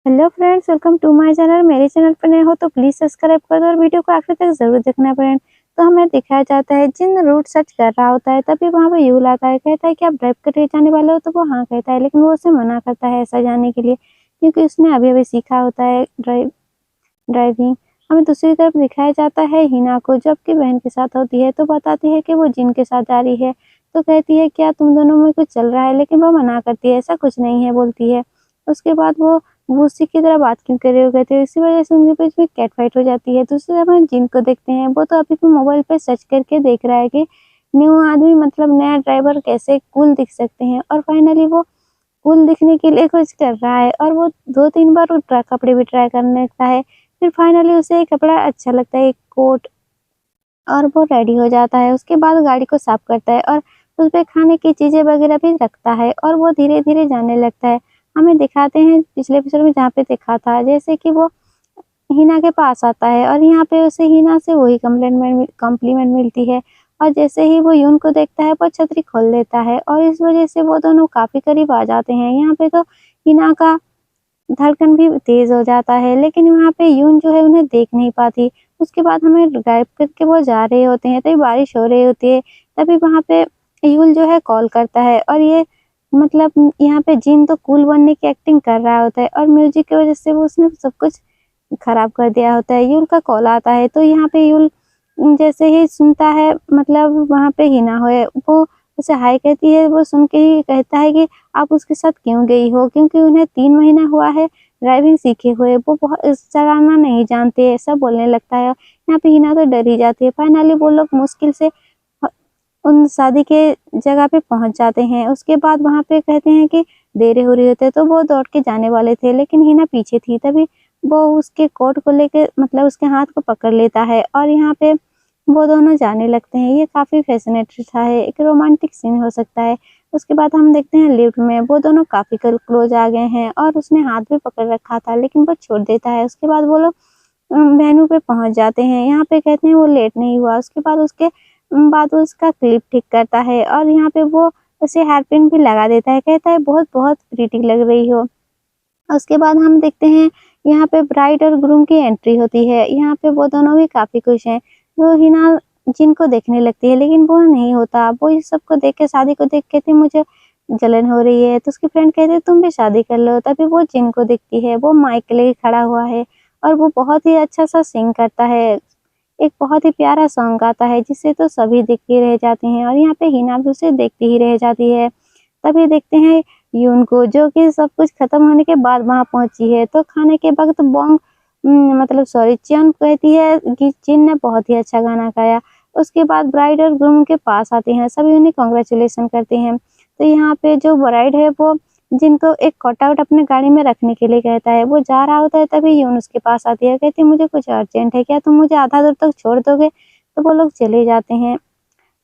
Hello friends, welcome to my channel. मेरे channel पर नए हो तो प्लीज सब्सक्राइब कर दो और वीडियो को आखिर तक जरूर देखना फ्रेंड। तो हमें दिखाया जाता है जिन रूट सर्च कर रहा होता है तभी वहाँ पे यूल आता है, कहता है कि आप ड्राइव करके जाने वाले हो, तो वो हाँ कहता है, लेकिन वो उसे मना करता है ऐसा जाने के लिए, क्योंकि उसने अभी अभी सीखा होता है ड्राइविंग। हमें दूसरी तरफ दिखाया जाता है हिना को, जब की बहन के साथ होती है तो बताती है कि वो जिन के साथ जा रही है। तो कहती है क्या तुम दोनों में कुछ चल रहा है, लेकिन वो मना करती है ऐसा कुछ नहीं है बोलती है। उसके बाद वो उसी की तरह बात क्यों कर रहे हो कहते हैं, इसी वजह से उनके बीच में कैट फाइट हो जाती है। दूसरी तरफ हम जिन को देखते हैं, वो तो अभी भी मोबाइल पर सर्च करके देख रहा है कि न्यू आदमी मतलब नया ड्राइवर कैसे कूल दिख सकते हैं, और फाइनली वो कूल दिखने के लिए कुछ कर रहा है और वो 2-3 बार वो कपड़े भी ट्राई करने लगता है। फिर फाइनली उसे एक कपड़ा अच्छा लगता है, एक कोट, और वो रेडी हो जाता है। उसके बाद गाड़ी को साफ करता है और उसपे खाने की चीज़ें वगैरह भी रखता है और वो धीरे-धीरे जाने लगता है। हमें दिखाते हैं पिछले एपिसोड में जहाँ पे देखा था, जैसे कि वो हिना के पास आता है और यहाँ पे उसे हिना से वही कॉम्प्लीमेंट मिलती है, और जैसे ही वो यून को देखता है वो छतरी खोल देता है और इस वजह से वो दोनों काफ़ी करीब आ जाते हैं। यहाँ पे तो हिना का धड़कन भी तेज हो जाता है, लेकिन वहाँ पे यून जो है उन्हें देख नहीं पाती। उसके बाद हमें ड्राइव करके वो जा रहे होते हैं, तभी बारिश हो रही होती है। तभी वहाँ पे यूल जो है कॉल करता है और ये मतलब यहाँ पे जिन तो कूल बनने की एक्टिंग कर रहा होता है और म्यूजिक की वजह से वो उसने सब कुछ खराब कर दिया होता है। यूल का कॉल आता है तो यहाँ पे यूल जैसे ही सुनता है, मतलब वहाँ पे हिना है, वो उसे हाय कहती है। वो सुन के ही कहता है कि आप उसके साथ क्यों गई हो, क्योंकि उन्हें 3 महीना हुआ है ड्राइविंग सीखे हुए, वो बहुत चलाना नहीं जानते, ऐसा बोलने लगता है। यहाँ पे हिना तो डर ही जाती है। फाइनली वो लोग मुश्किल से उन शादी के जगह पे पहुंच जाते हैं। उसके बाद वहाँ पे कहते हैं कि देर हो रही होती है, तो वो दौड़ के जाने वाले थे, लेकिन हिना पीछे थी। तभी वो उसके कोट को लेके मतलब उसके हाथ को पकड़ लेता है और यहाँ पे वो दोनों जाने लगते हैं। ये काफ़ी फैसिनेटेड सा है, एक रोमांटिक सीन हो सकता है। उसके बाद हम देखते हैं लिफ्ट में वो दोनों काफ़ी क्लोज आ गए हैं और उसने हाथ भी पकड़ रखा था, लेकिन वो छोड़ देता है। उसके बाद वो लोग वेन्यू पे पहुंच जाते हैं। यहाँ पे कहते हैं वो लेट नहीं हुआ। उसके बाद वो उसका क्लिप ठीक करता है और यहाँ पे वो उसे हेयर पिन भी लगा देता है, कहता है बहुत बहुत प्रीटी लग रही हो। उसके बाद हम देखते हैं यहाँ पे ब्राइड और ग्रूम की एंट्री होती है। यहाँ पे वो दोनों भी काफ़ी खुश हैं। वो हिना जिनको देखने लगती है, लेकिन वो नहीं होता। वो इस सबको देख के, शादी को देख के, कहती मुझे जलन हो रही है। तो उसकी फ्रेंड कहती है तुम भी शादी कर लो। तभी वो जिन को दिखती है, वो माइक लेके खड़ा हुआ है और वो बहुत ही अच्छा सा सिंग करता है, एक बहुत ही प्यारा सॉन्ग गाता है, जिससे तो सभी देखते रह जाते हैं और यहाँ पे हिना भी उसे देखती ही रह जाती है। तभी देखते हैं यून को, जो कि सब कुछ खत्म होने के बाद वहाँ पहुंची है। तो खाने के वक्त मतलब सॉरी, चियन कहती है कि जिन ने बहुत ही अच्छा गाना गाया। उसके बाद ब्राइड और ग्रूम के पास आते हैं, सभी उन्हें कॉन्ग्रेचुलेसन करते हैं। तो यहाँ पे जो ब्राइड है वो जिनको एक कटआउट अपने गाड़ी में रखने के लिए कहता है। वो जा रहा होता है, तभी यून उसके पास आती है, कहती है मुझे कुछ अर्जेंट है, क्या तुम मुझे आधा दूर तक छोड़ दोगे। तो वो लोग चले जाते हैं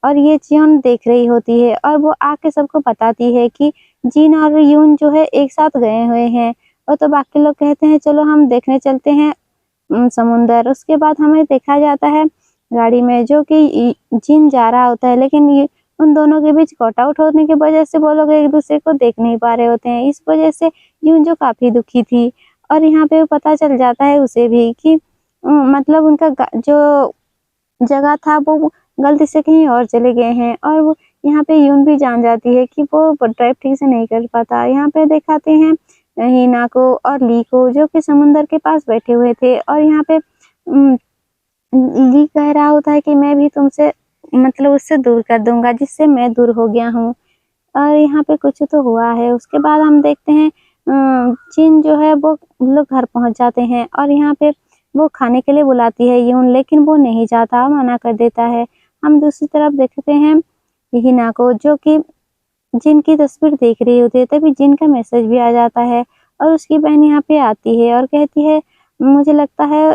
और ये जियोन देख रही होती है और वो आके सबको बताती है कि जिन और यून जो है एक साथ गए हुए हैं। और तो बाकी लोग कहते हैं चलो हम देखने चलते हैं समुंदर। उसके बाद हमें देखा जाता है गाड़ी में जो कि जिन जा रहा होता है, लेकिन ये उन दोनों के बीच कट आउट होने की वजह से वो लोग एक दूसरे को देख नहीं पा रहे होते हैं। इस वजह से यून जो काफ़ी दुखी थी, और यहाँ पे पता चल जाता है उसे भी कि मतलब उनका जो जगह था वो गलती से कहीं और चले गए हैं, और वो यहाँ पे यून भी जान जाती है कि वो ड्राइव ठीक से नहीं कर पाता। यहाँ पे दिखाते हैं हिना को और ली को, जो कि समुंदर के पास बैठे हुए थे, और यहाँ पे ली कह रहा होता है कि मैं भी तुमसे मतलब उससे दूर कर दूंगा जिससे मैं दूर हो गया हूँ, और यहाँ पे कुछ तो हुआ है। उसके बाद हम देखते हैं जिन जो है वो लोग घर पहुंच जाते हैं और यहाँ पे वो खाने के लिए बुलाती है यून, लेकिन वो नहीं जाता, मना कर देता है। हम दूसरी तरफ देखते हैं हिना को, जो कि जिन की तस्वीर देख रही होती है। तभी जिन का मैसेज भी आ जाता है और उसकी बहन यहाँ पे आती है और कहती है मुझे लगता है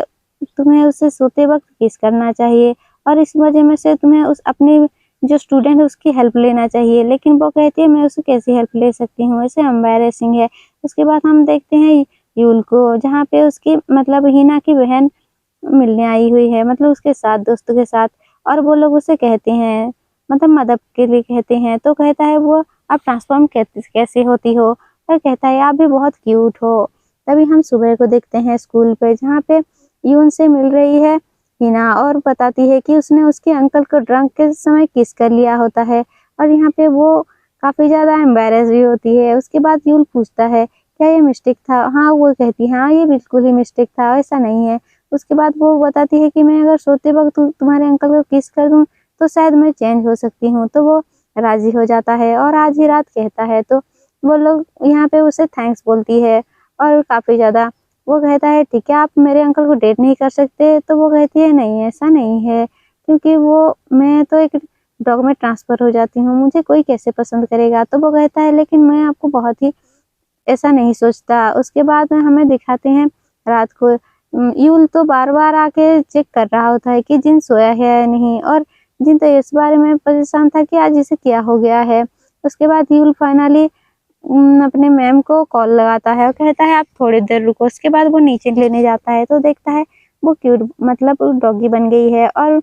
तुम्हें उससे सोते वक्त किस करना चाहिए, और इस वजह में से तुम्हें उस अपने जो स्टूडेंट है उसकी हेल्प लेना चाहिए। लेकिन वो कहती है मैं उससे कैसी हेल्प ले सकती हूँ, ऐसे एम्बैरेसिंग है। उसके बाद हम देखते हैं यूल को, जहाँ पे उसकी मतलब हिना की बहन मिलने आई हुई है, मतलब उसके साथ, दोस्तों के साथ, और वो लोग उसे कहते हैं मतलब मदद के लिए कहते हैं। तो कहता है वो आप ट्रांसफॉर्म कैसे होती हो, और कहता है आप भी बहुत क्यूट हो। तभी हम सुबह को देखते हैं स्कूल पे, जहाँ पे यून से मिल रही है हिना और बताती है कि उसने उसके अंकल को ड्रंक के समय किस कर लिया होता है। और यहाँ पे वो काफ़ी ज़्यादा एम्बैरेस भी होती है। उसके बाद यूल पूछता है क्या ये मिस्टेक था? हाँ, वो कहती है हाँ ये बिल्कुल ही मिस्टेक था, ऐसा नहीं है। उसके बाद वो बताती है कि मैं अगर सोते वक्त तुम्हारे अंकल को किस कर दूँ तो शायद मैं चेंज हो सकती हूँ। तो वो राज़ी हो जाता है और आज ही रात कहता है। तो वो लोग यहाँ पे उसे थैंक्स बोलती है और काफ़ी ज़्यादा वो कहता है ठीक है आप मेरे अंकल को डेट नहीं कर सकते? तो वो कहती है नहीं ऐसा नहीं है, क्योंकि वो मैं तो एक डॉग में ट्रांसफ़र हो जाती हूँ, मुझे कोई कैसे पसंद करेगा? तो वो कहता है लेकिन मैं आपको बहुत ही ऐसा नहीं सोचता। उसके बाद हमें दिखाते हैं रात को यूल तो बार-बार आके चेक कर रहा होता है कि जिन सोया है या नहीं, और जिन तो इस बारे में परेशान था कि आज इसे क्या हो गया है। उसके बाद यूल फाइनली अपने मैम को कॉल लगाता है और कहता है आप थोड़ी देर रुको। उसके बाद वो नीचे लेने जाता है तो देखता है वो क्यूट मतलब डॉगी बन गई है और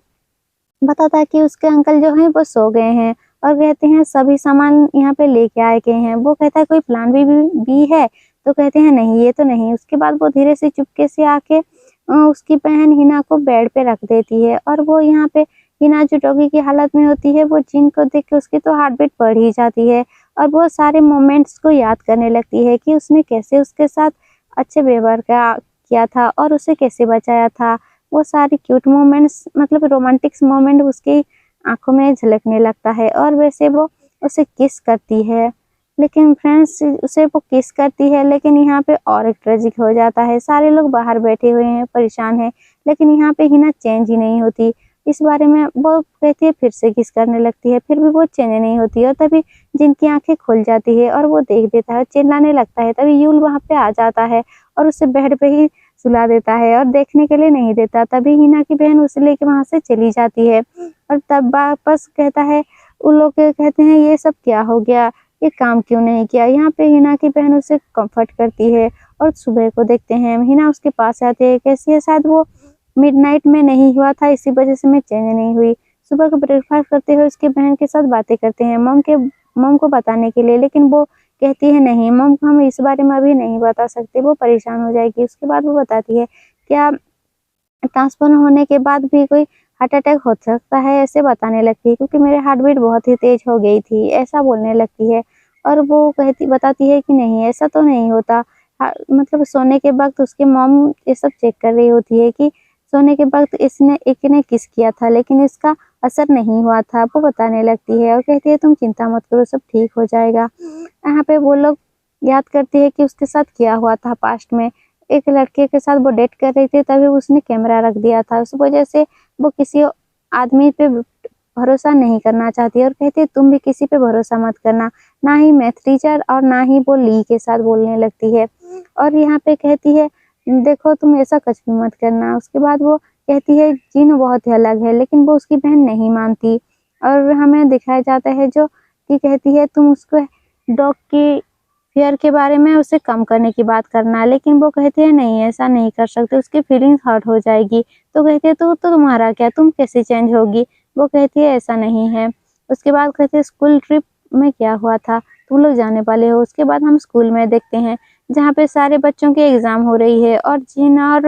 बताता है कि उसके अंकल जो हैं वो सो गए हैं और कहते हैं सभी सामान यहाँ पे लेके आए गए हैं। वो कहता है कोई प्लान भी है? तो कहते हैं नहीं ये तो नहीं। उसके बाद वो धीरे से चुपके से आके उसकी बहन हिना को बेड पे रख देती है और वो यहाँ पे हिना जो डॉगी की हालत में होती है वो जिन को देख के उसकी तो हार्ट बीट बढ़ ही जाती है और वो सारे मोमेंट्स को याद करने लगती है कि उसने कैसे उसके साथ अच्छे व्यवहार किया था और उसे कैसे बचाया था। वो सारी क्यूट मोमेंट्स मतलब रोमांटिक्स मोमेंट उसकी आँखों में झलकने लगता है और वैसे वो उसे किस करती है। लेकिन फ्रेंड्स उसे वो किस करती है लेकिन यहाँ पे और एक ट्रेजिक हो जाता है। सारे लोग बाहर बैठे हुए हैं, परेशान हैं, लेकिन यहाँ पे हिना चेंज ही नहीं होती। इस बारे में वो कहती है फिर से किस करने लगती है, फिर भी वो चेंज नहीं होती और तभी जिनकी आँखें खुल जाती है और वो देख देता है, चिल्लाने लगता है। तभी यूल वहाँ पे आ जाता है और उसे बेड पे ही सुला देता है और देखने के लिए नहीं देता। तभी हिना की बहन उसे लेके वहाँ से चली जाती है और तब वापस कहता है उन लोग कहते हैं ये सब क्या हो गया, ये काम क्यों नहीं किया? यहाँ पे हिना की बहन उसे कंफर्ट करती है और सुबह को देखते हैं हिना उसके पास आती है। कैसी है शायद वो मिडनाइट में नहीं हुआ था इसी वजह से मैं चेंज नहीं हुई। सुबह को ब्रेकफास्ट करते हुए उसकी बहन के साथ बातें करते हैं मम को बताने के लिए, लेकिन वो कहती है नहीं मम को हम इस बारे में अभी नहीं बता सकते, वो परेशान हो जाएगी। उसके बाद वो बताती है क्या ट्रांसफर होने के बाद भी कोई हार्ट अटैक हो सकता है? ऐसे बताने लगती है क्योंकि मेरे हार्ट बीट बहुत ही तेज हो गई थी, ऐसा बोलने लगती है। और वो बताती है कि नहीं ऐसा तो नहीं होता। मतलब सोने के वक्त उसकी मॉम ये सब चेक कर रही होती है कि सोने के वक्त एक ने किस किया था लेकिन इसका असर नहीं हुआ था। वो बताने लगती है और कहती है तुम चिंता मत करो सब ठीक हो जाएगा। यहाँ पे वो लोग याद करती है कि उसके साथ क्या हुआ था पास्ट में। एक लड़के के साथ वो डेट कर रही थी तभी उसने कैमरा रख दिया था। उस वजह से वो किसी आदमी पे भरोसा नहीं करना चाहती और कहती है तुम भी किसी पे भरोसा मत करना, ना ही मैथ टीचर और ना ही वो ली के साथ बोलने लगती है। और यहाँ पे कहती है देखो तुम ऐसा कुछ भी मत करना। उसके बाद वो कहती है जीन बहुत ही अलग है, लेकिन वो उसकी बहन नहीं मानती और हमें दिखाया जाता है जो कि कहती है तुम उसको डॉग की फियर के बारे में उसे कम करने की बात करना, लेकिन वो कहती है नहीं ऐसा नहीं कर सकते, उसकी फीलिंग्स हर्ट हो जाएगी। तो कहती है तो तुम्हारा क्या, तुम कैसे चेंज होगी? वो कहती है ऐसा नहीं है। उसके बाद कहती है स्कूल ट्रिप में क्या हुआ था, तुम लोग जाने वाले हो? उसके बाद हम स्कूल में देखते हैं जहाँ पे सारे बच्चों की एग्ज़ाम हो रही है और जीन और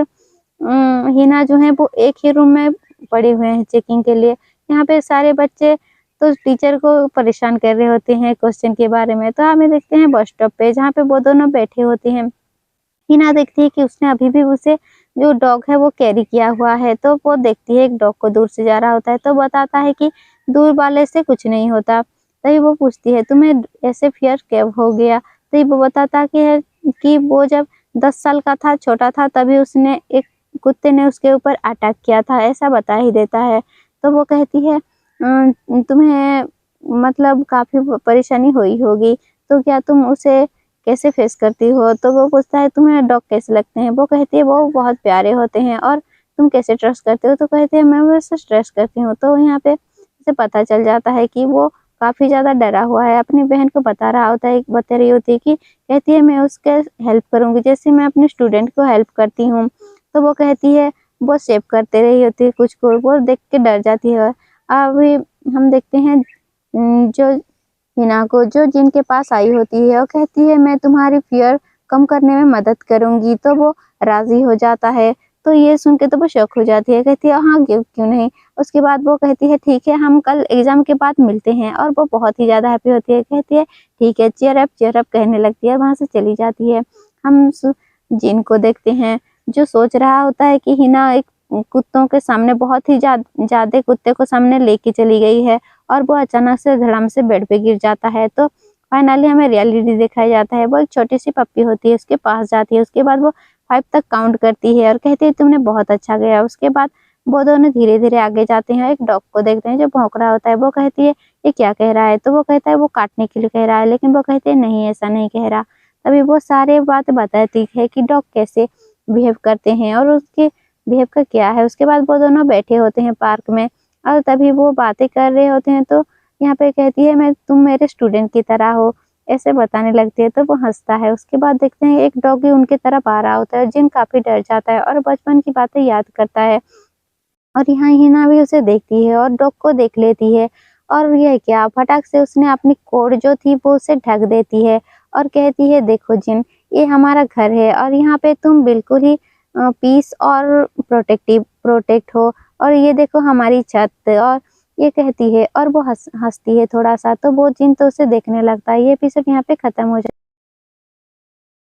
हिना जो है वो एक ही रूम में पड़े हुए हैं चेकिंग के लिए। यहाँ पे सारे बच्चे तो टीचर को परेशान कर रहे होते हैं क्वेश्चन के बारे में। तो हमें देखते हैं बस स्टॉप पे जहाँ पे वो दोनों बैठे होते हैं। हिना देखती है कि उसने अभी भी उसे जो डॉग है वो कैरी किया हुआ है, तो वो देखती है एक डॉग को दूर से जा रहा होता है तो बताता है कि दूर वाले से कुछ नहीं होता। तभी वो पूछती है तुम्हें ऐसे फियर कब हो गया? तभी वो बताता कि वो जब 10 साल का था, छोटा था, तभी उसने एक कुत्ते ने उसके ऊपर अटैक किया था, ऐसा बता ही देता है। तो वो कहती है तुम्हें मतलब काफ़ी परेशानी हुई होगी, तो क्या तुम उसे कैसे फेस करती हो? तो वो पूछता है तुम्हें डॉग कैसे लगते हैं? वो कहती है वो बहुत प्यारे होते हैं और तुम कैसे ट्रस्ट करते हो? तो कहती है मैं वैसे ट्रस्ट करती हूँ। तो यहाँ पे उसे पता चल जाता है कि वो काफ़ी ज़्यादा डरा हुआ है, अपनी बहन को बता रही होती है कि कहती है मैं उसके हेल्प करूँगी जैसे मैं अपने स्टूडेंट को हेल्प करती हूँ। तो वो कहती है वो सेव करते रही होती है कुछ को, वो देख के डर जाती है। अभी हम देखते हैं जो हिना को जो जिनके पास आई होती है और कहती है मैं तुम्हारी फियर कम करने में मदद करूंगी। तो वो राजी हो जाता है। तो ये सुन के तो वो शॉक हो जाती है, कहती है हाँ क्यों नहीं। उसके बाद वो कहती है ठीक है, हम कल एग्जाम के बाद मिलते हैं। और वो बहुत ही ज़्यादा हैप्पी होती है, कहती है ठीक है, चीयर अप कहने लगती है, वहाँ से चली जाती है। हम जिन को देखते हैं जो सोच रहा होता है कि हिना एक कुत्तों के सामने बहुत ही ज्यादा कुत्ते को सामने लेके चली गई है, और वो अचानक से धड़ाम से बेड पे गिर जाता है। तो फाइनली हमें रियलिटी दिखाया जाता है। वो एक छोटी सी पप्पी होती है, उसके पास जाती है। उसके बाद वो 5 तक काउंट करती है और कहती है तुमने बहुत अच्छा किया। उसके बाद वो दोनों धीरे धीरे आगे जाते हैं, एक डॉग को देखते हैं जो भौंक रहा होता है। वो कहती है ये क्या कह रहा है। तो वो कहता है वो काटने के लिए कह रहा है, लेकिन वो कहते हैं नहीं ऐसा नहीं कह रहा। तभी वो सारे बात बताती है कि डॉग कैसे बिहेव करते हैं और उसके बिहेव का क्या है। उसके बाद वो दोनों बैठे होते हैं पार्क में, और तभी वो बातें कर रहे होते हैं। तो यहाँ पे कहती है मैं तुम मेरे स्टूडेंट की तरह हो, ऐसे बताने लगती है। तो वो हंसता है। उसके बाद देखते हैं एक डॉगी उनकी तरफ आ रहा होता है। जिन काफी डर जाता है और बचपन की बातें याद करता है। और यहाँ हिना भी उसे देखती है और डॉग को देख लेती है। और यह क्या, फटाक से उसने अपनी कोट जो थी वो उसे ढक देती है और कहती है देखो जिन, ये हमारा घर है और यहाँ पे तुम बिल्कुल ही पीस और प्रोटेक्ट हो। और ये देखो हमारी छत। और ये कहती है और वो हंसती है थोड़ा सा। तो वो जिन तो उसे देखने लगता है। ये एपिसोड यहाँ पे खत्म हो जाता है।